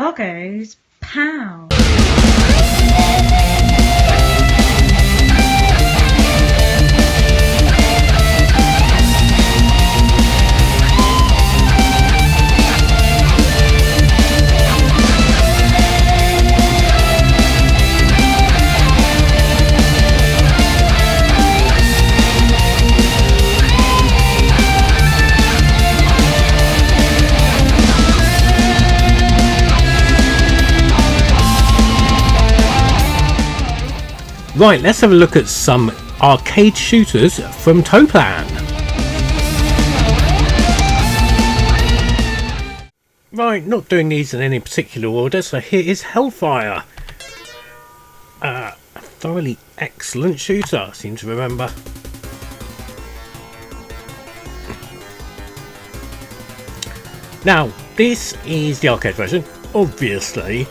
Bloggo's POW. Right, let's have a look at some arcade shooters from Toaplan. Right, not doing these in any particular order, so here is Hellfire. A thoroughly excellent shooter, I seem to remember. Now, this is the arcade version, obviously.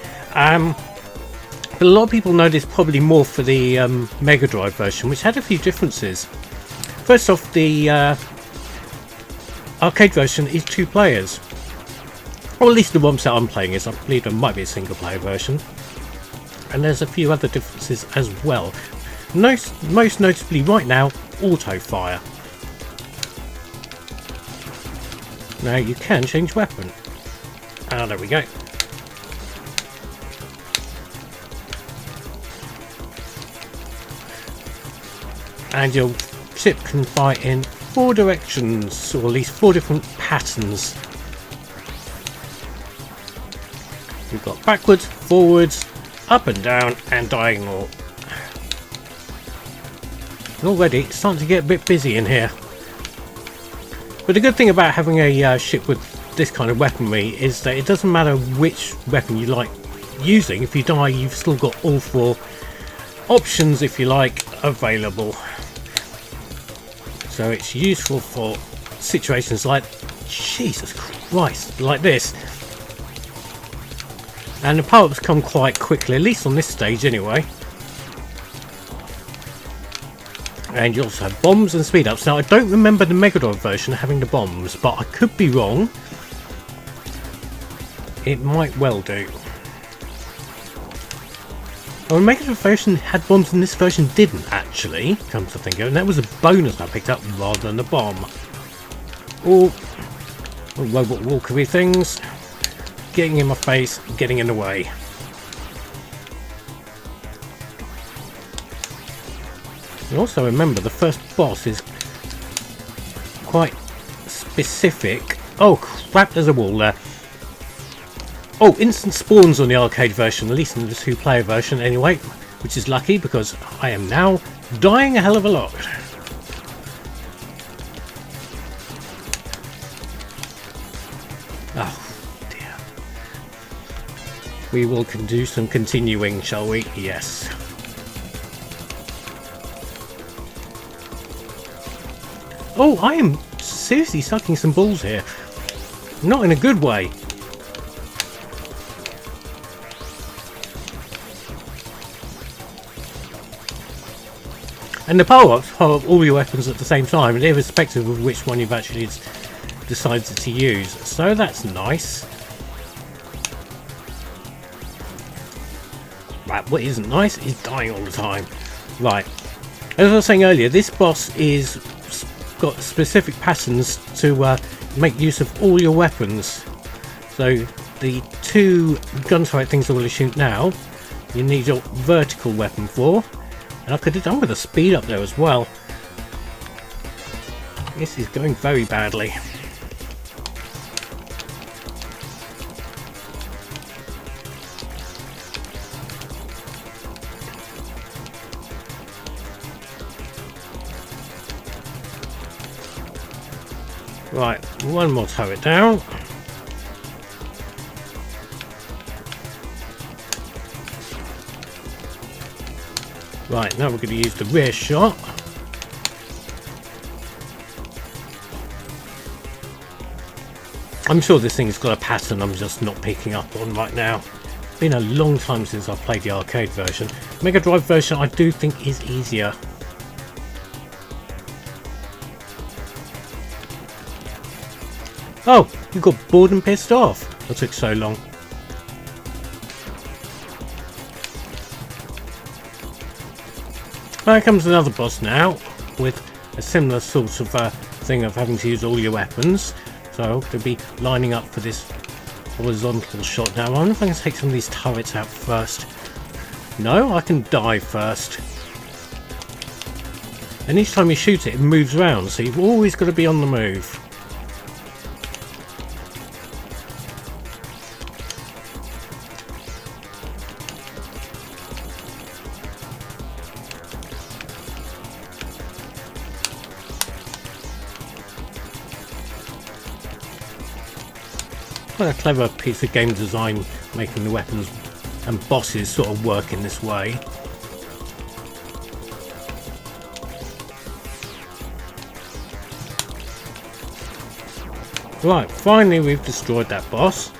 But a lot of people know this probably more for the Mega Drive version, which had a few differences. First off, the arcade version is 2 players. Or at least the one set I'm playing is. I believe there might be a single player version. And there's a few other differences as well. Most notably right now, auto fire. Now you can change weapon. Ah, there we go. And your ship can fire in 4 directions, or at least 4 different patterns. We've got backwards, forwards, up and down, and diagonal. And already it's starting to get a bit busy in here. But the good thing about having a ship with this kind of weaponry is that it doesn't matter which weapon you like using. If you die, you've still got all 4 options, if you like, available. So it's useful for situations like, Jesus Christ, like this. And the power-ups come quite quickly, at least on this stage anyway. And you also have bombs and speed-ups. Now I don't remember the Mega Drive version having the bombs, but I could be wrong. It might well do. Well, the Mega Drive version had bombs and this version didn't actually, come to think of it, and that was a bonus I picked up rather than the bomb. All robot walkery things, getting in my face, getting in the way. And also remember, the first boss is quite specific. Oh crap, there's a wall there. Oh, instant spawns on the arcade version, at least in the 2-player version anyway, which is lucky because I am now dying a hell of a lot. Oh dear. We will do some continuing, shall we? Yes. Oh, I am seriously sucking some balls here. Not in a good way. And the power-ups power up all your weapons at the same time, irrespective of which one you've actually decided to use. So that's nice. Right, what isn't nice is dying all the time. Right, as I was saying earlier, this boss is got specific patterns to make use of all your weapons. So the 2 gun turret things I'm going to shoot now, you need your vertical weapon for. And I could have done with a speed up there as well. This is going very badly. Right, one more turret down. Right, now we're going to use the rear shot. I'm sure this thing's got a pattern I'm just not picking up on right now. It's been a long time since I've played the arcade version. Mega Drive version I do think is easier. Oh, you got bored and pissed off. That took so long. Well, here comes another boss now, with a similar sort of thing of having to use all your weapons. So to be lining up for this horizontal shot now. I wonder if I can take some of these turrets out first. No, I can dive first. And each time you shoot it, it moves around, so you've always got to be on the move. Quite a clever piece of game design, making the weapons and bosses sort of work in this way. Right, finally we've destroyed that boss.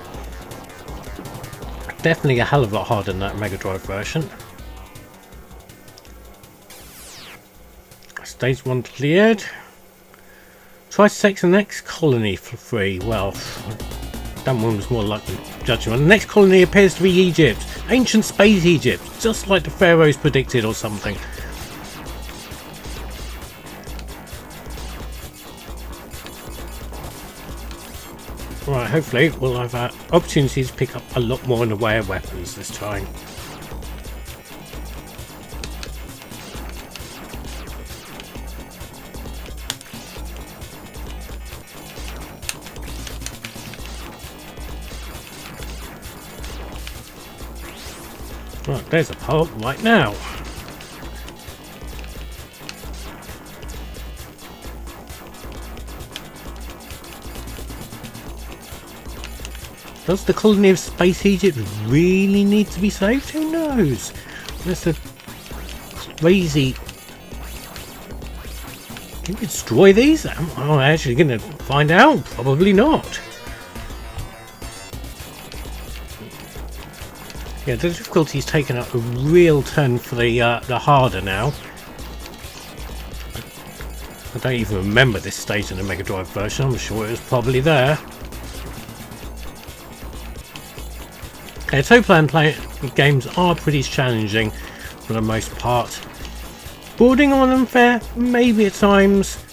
Definitely a hell of a lot harder than that Mega Drive version. Stage 1 cleared. Try to take the next colony for free. Well, that one was more like the judgment. The next colony appears to be Egypt. Ancient space Egypt. Just like the pharaohs predicted or something. Right, hopefully we'll have opportunities to pick up a lot more in the way of weapons this time. Right, there's a pulp right now. Does the colony of Space Egypt really need to be saved? Who knows? That's a crazy... Can you destroy these? Am I actually going to find out? Probably not. Yeah, the difficulty's taken up a real turn for the harder now. I don't even remember this stage in the Mega Drive version. I'm sure it was probably there. Okay, Toaplan games are pretty challenging for the most part. Boarding on them fair, maybe at times.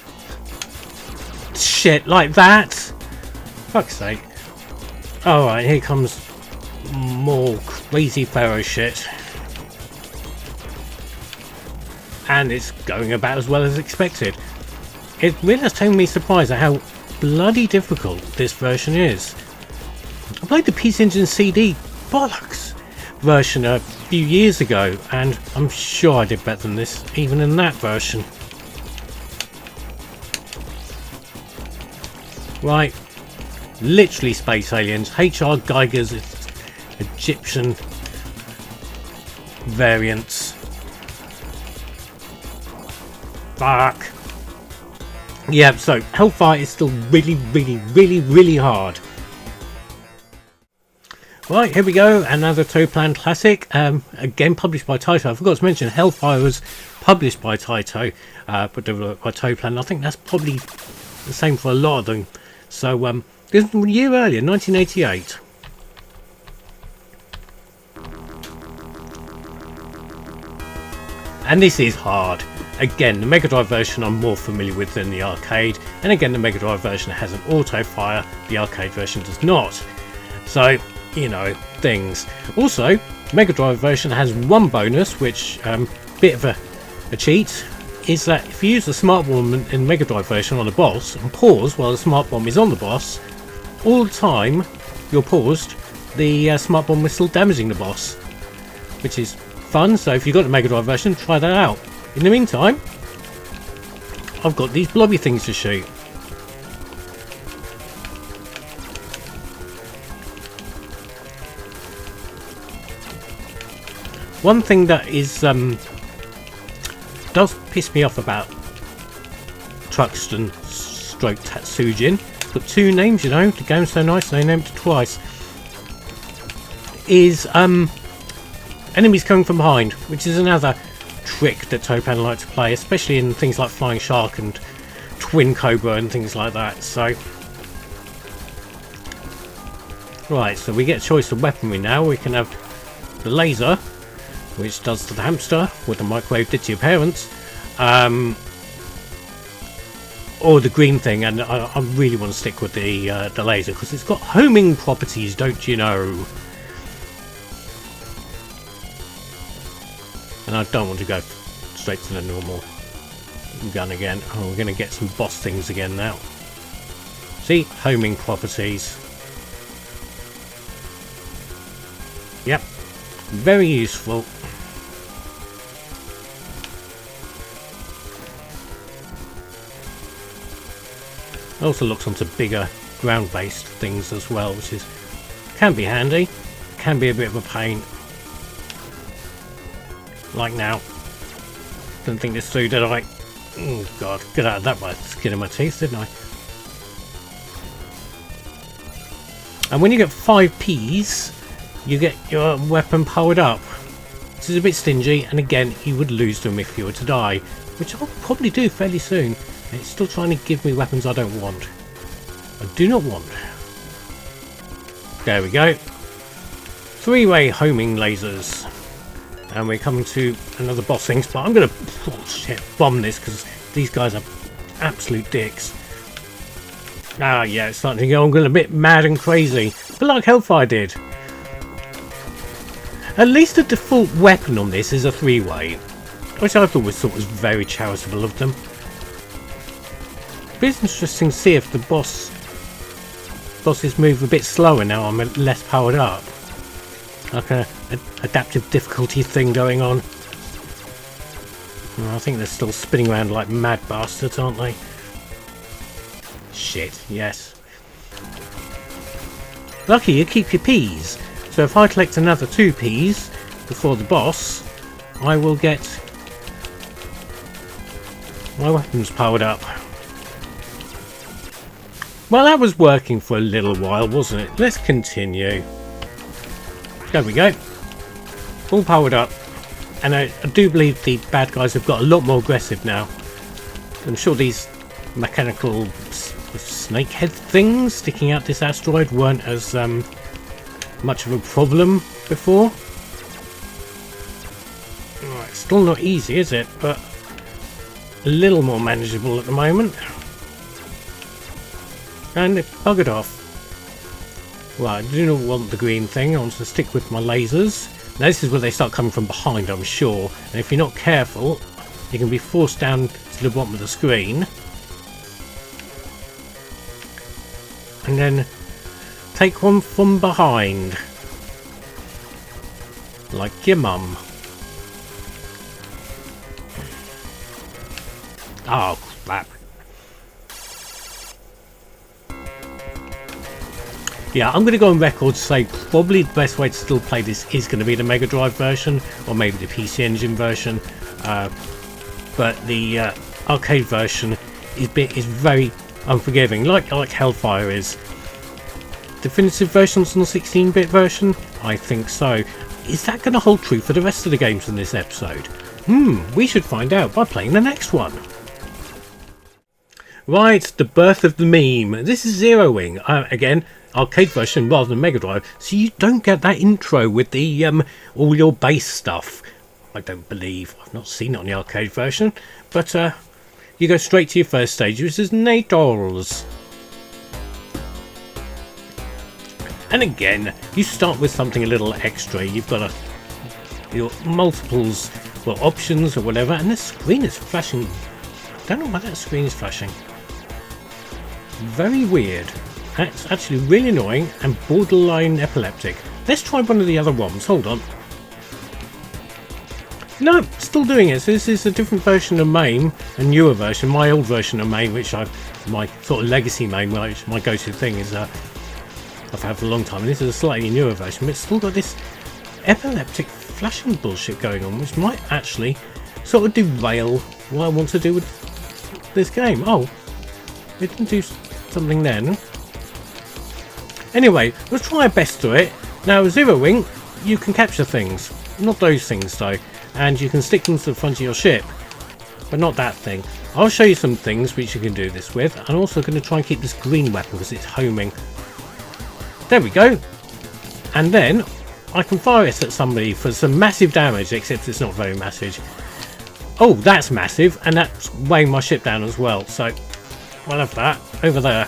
Shit, like that? Fuck's sake. Alright, here comes more crazy pharaoh shit. And it's going about as well as expected. It really has taken me surprised at how bloody difficult this version is. I played the PC Engine CD bollocks version a few years ago, and I'm sure I did better than this even in that version. Right, literally space aliens, H.R. Geiger's Egyptian variants. Fuck. Yeah, so Hellfire is still really hard. Right, here we go, another Toaplan classic, again published by Taito. I forgot to mention Hellfire was published by Taito, but developed by Toaplan. I think that's probably the same for a lot of them. So, this was a year earlier, 1988. And this is hard. Again, the Mega Drive version I'm more familiar with than the arcade, and again the Mega Drive version has an auto fire, the arcade version does not. So, you know, things. Also, Mega Drive version has one bonus, which bit of a cheat, is that if you use the smart bomb in Mega Drive version on a boss and pause while the smart bomb is on the boss, all the time you're paused, the smart bomb is still damaging the boss, which is fun. So if you've got the Mega Drive version, try that out. In the meantime, I've got these blobby things to shoot. One thing that is does piss me off about Truxton stroke Tatsujin, got two names, you know, the game's so nice they named it twice, is enemies coming from behind, which is another trick that Toaplan like to play, especially in things like Flying Shark and Twin Cobra and things like that. So right, so we get a choice of weaponry now. We can have the laser, which does to the hamster what the microwave did to your parents, or the green thing, and I really want to stick with the laser because it's got homing properties, don't you know? And I don't want to go straight to the normal gun again. Oh, we're going to get some boss things again now. See, homing properties. Yep, very useful. It also looks onto bigger ground-based things as well, which is can be handy, can be a bit of a pain. Like now. Didn't think this through, did I? Oh god, get out of that by the skin of my teeth, didn't I? And when you get 5 Ps, you get your weapon powered up. This is a bit stingy, and again, you would lose them if you were to die, which I'll probably do fairly soon. And it's still trying to give me weapons I don't want. I do not want. There we go. 3-way homing lasers. And we're coming to another boss things, but I'm going to bomb this because these guys are absolute dicks. Ah, yeah, it's starting to go on a bit mad and crazy, but like Hellfire did. At least the default weapon on this is a 3-way, which I thought was very charitable of them. But it's interesting to see if the bosses move a bit slower now I'm less powered up. Like a adaptive difficulty thing going on. I think they're still spinning around like mad bastards, aren't they? Shit, yes. Lucky you keep your Ps. So if I collect another 2 Ps before the boss, I will get my weapons powered up. Well, that was working for a little while, wasn't it? Let's continue. There we go. All powered up. And I do believe the bad guys have got a lot more aggressive now. I'm sure these mechanical snakehead things sticking out this asteroid weren't as much of a problem before. Right, still not easy, is it? But a little more manageable at the moment. And it buggered off. Well, I do not want the green thing. I want to stick with my lasers. Now this is where they start coming from behind, I'm sure. And if you're not careful, you can be forced down to the bottom of the screen. And then take one from behind. Like your mum. Oh, crap. Yeah, I'm going to go on record to say probably the best way to still play this is going to be the Mega Drive version, or maybe the PC Engine version. But the arcade version is very unforgiving, like Hellfire is. Definitive versions on the 16-bit version? I think so. Is that going to hold true for the rest of the games in this episode? We should find out by playing the next one. Right, the birth of the meme. This is Zeroing. Again, arcade version rather than Mega Drive, so you don't get that intro with the all your base stuff. I don't believe. I've not seen it on the arcade version, but you go straight to your first stage, which is Natals. And again, you start with something a little extra. You've got your multiples, well, options or whatever, and the screen is flashing. I don't know why that screen is flashing. Very weird. That's actually really annoying and borderline epileptic. Let's try one of the other ones. Hold on. No, still doing it. So this is a different version of MAME, a newer version. My old version of MAME, which my sort of legacy MAME, which my go-to thing is I've had for a long time. And this is a slightly newer version, but it's still got this epileptic flashing bullshit going on, which might actually sort of derail what I want to do with this game. Oh, it didn't do something then. Anyway, let's try our best to it. Now, Zeroing, you can capture things. Not those things, though. And you can stick them to the front of your ship. But not that thing. I'll show you some things which you can do this with. I'm also going to try and keep this green weapon because it's homing. There we go. And then, I can fire it at somebody for some massive damage, except it's not very massive. Oh, that's massive, and that's weighing my ship down as well, so we'll have that over there.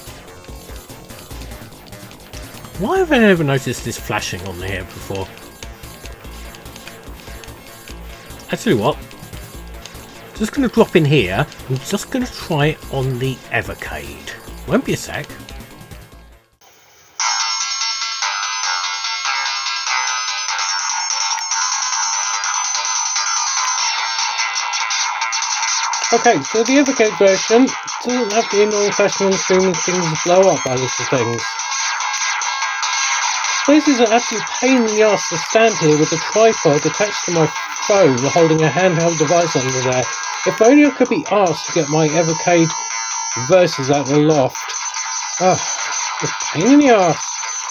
Why have I never noticed this flashing on here before? I tell you what, just going to drop in here. I'm just going to try it on the Evercade. Won't be a sec. Okay, so the Evercade version doesn't have the annoying flashing on screen when things blow up by looks of things. This is an absolute pain in the ass to stand here with a tripod attached to my phone holding a handheld device under there. If only I could be asked to get my Evercade versus at the loft. It's a pain in the ass.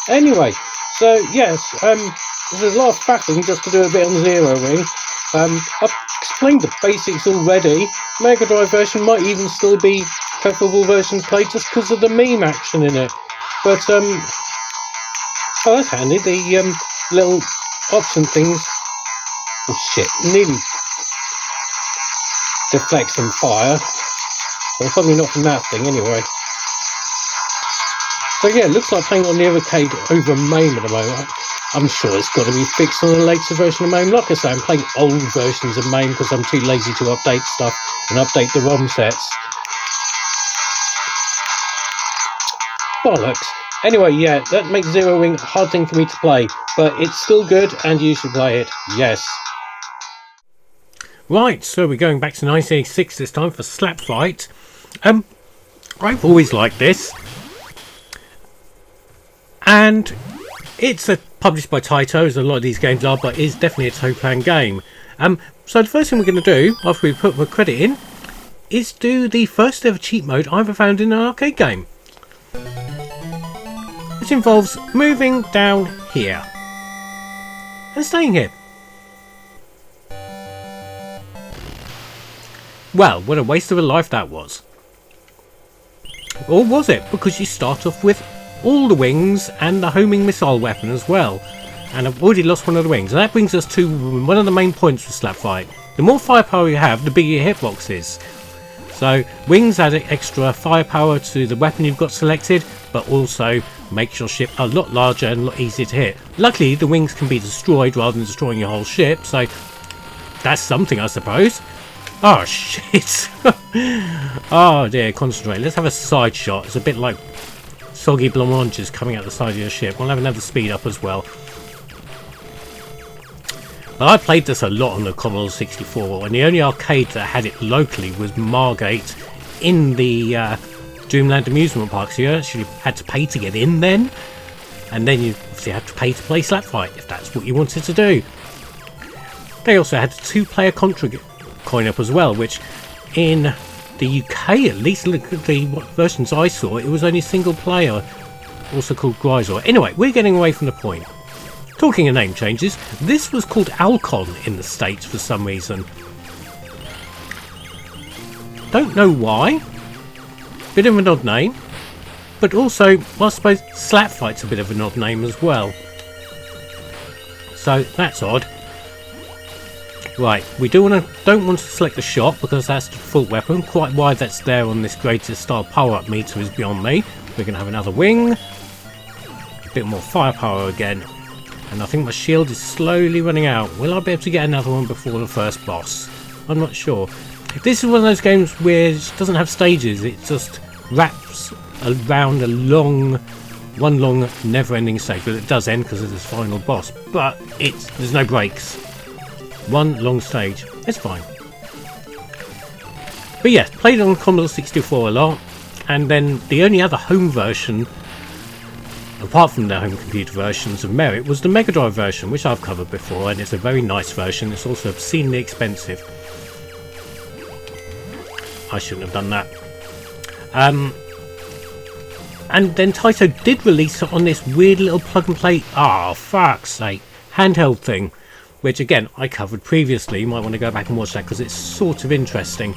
Anyway, so yes, there's a lot of faffing just to do a bit on Zero Wing. I've explained the basics already. Mega Drive version might even still be preferable version to play just because of the meme action in it. But oh, that's handy. The little option things. Oh shit! Nearly deflects some fire. Well, probably not from that thing anyway. So yeah, it looks like playing on the Evercade over MAME at the moment. I'm sure it's got to be fixed on a later version of MAME. Like I say, I'm playing old versions of MAME because I'm too lazy to update stuff and update the ROM sets. Bollocks. Anyway, yeah, that makes Zero Wing a hard thing for me to play, but it's still good and you should play it, yes. Right, so we're going back to 1986 this time for Slap Fight. I've always liked this. And it's published by Taito, as a lot of these games are, but it's definitely a Toaplan game. So the first thing we're going to do, after we put the credit in, is do the first ever cheat mode I ever found in an arcade game. Which involves moving down here. And staying here. Well, what a waste of a life that was. Or was it? Because you start off with all the wings and the homing missile weapon as well. And I've already lost one of the wings. And that brings us to one of the main points with Slap Fight. The more firepower you have, the bigger your hitbox is. So wings add extra firepower to the weapon you've got selected, but also makes your ship a lot larger and a lot easier to hit. Luckily, the wings can be destroyed rather than destroying your whole ship, so that's something, I suppose. Oh shit. Oh dear, concentrate. Let's have a side shot. It's a bit like soggy blancmanges coming out the side of your ship. We'll have another speed up as well. But I played this a lot on the Commodore 64, and the only arcade that had it locally was Margate in the Dreamland amusement park. So you actually had to pay to get in then, and then you obviously had to pay to play Slap Fight if that's what you wanted to do. They also had a 2-player Contra coin up as well, which in the UK, at least look at the versions I saw, it was only single player, also called Grisor. Anyway, we're getting away from the point. Talking of name changes, this was called Alcon in the States for some reason. Don't know why. Bit of an odd name. But also, well, I suppose Slap Fight's a bit of an odd name as well. So that's odd. Right, we don't want to select the shot because that's the default weapon. Quite why that's there on this greatest style power-up meter is beyond me. We're going to have another wing. A bit more firepower again. And I think my shield is slowly running out. Will I be able to get another one before the first boss? I'm not sure. This is one of those games where it doesn't have stages. It just wraps around one long never-ending stage. But it does end because of this final boss. But there's no breaks. One long stage. It's fine. But yeah, played on Commodore 64 a lot. And then the only other home version, apart from the home computer versions of merit, was the Mega Drive version, which I've covered before, and it's a very nice version. It's also obscenely expensive. I shouldn't have done that. And then Taito did release it on this weird little plug-and-play, fuck's sake, handheld thing, which again, I covered previously. You might want to go back and watch that because it's sort of interesting.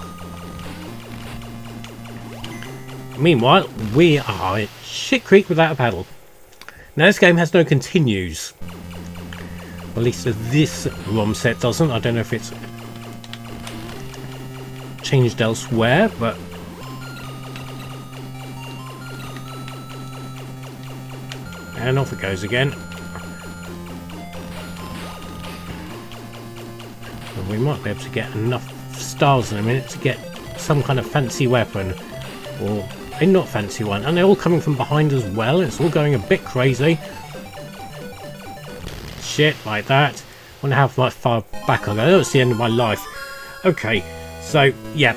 Meanwhile, we are at shit creek without a paddle. Now this game has no continues. At least this ROM set doesn't. I don't know if it's changed elsewhere, but and off it goes again. And we might be able to get enough stars in a minute to get some kind of fancy weapon, or a not fancy one. And they're all coming from behind as well. It's all going a bit crazy. Shit, like that. I wonder how far back I go. That's the end of my life. Okay, so yeah,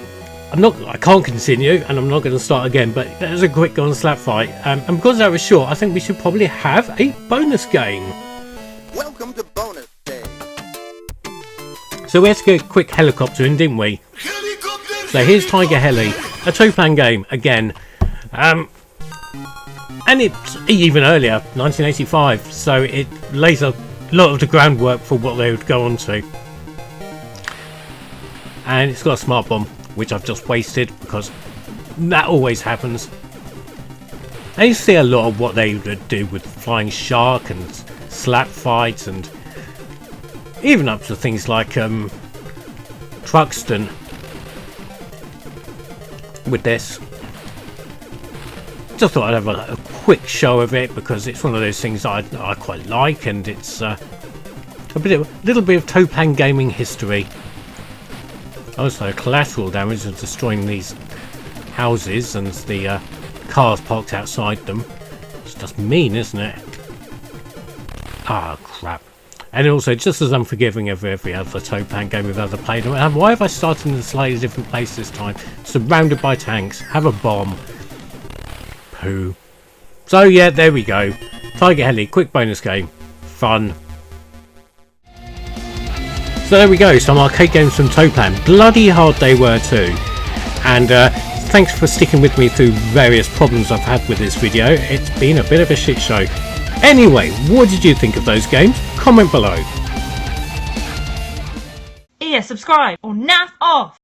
I can't continue, and I'm not going to start again. But that was a quick go on slap fight, and because that was short, I think we should probably have a bonus game. Welcome to bonus day. So we had to get a quick helicopter in, didn't we? So here's Tiger Heli, a Toaplan game again, and it's even earlier, 1985. So it lays a lot of the groundwork for what they would go on to. And it's got a smart bomb, which I've just wasted because that always happens. I used to see a lot of what they would do with Flying Shark and slap fights, and even up to things like Truxton with this. Just thought I'd have a quick show of it because it's one of those things I quite like, and it's a little bit of Toaplan gaming history. Also, collateral damage of destroying these houses and the cars parked outside them. It's just mean, isn't it? Ah, crap. And also, just as unforgiving of every other Toaplan game we've ever played. Why have I started in a slightly different place this time? Surrounded by tanks. Have a bomb. Poo. So yeah, there we go. Tiger Heli, quick bonus game. Fun. So there we go, some arcade games from Toaplan. Bloody hard they were too. And thanks for sticking with me through various problems I've had with this video. It's been a bit of a shit show. Anyway, what did you think of those games? Comment below. Yeah, subscribe or naff off.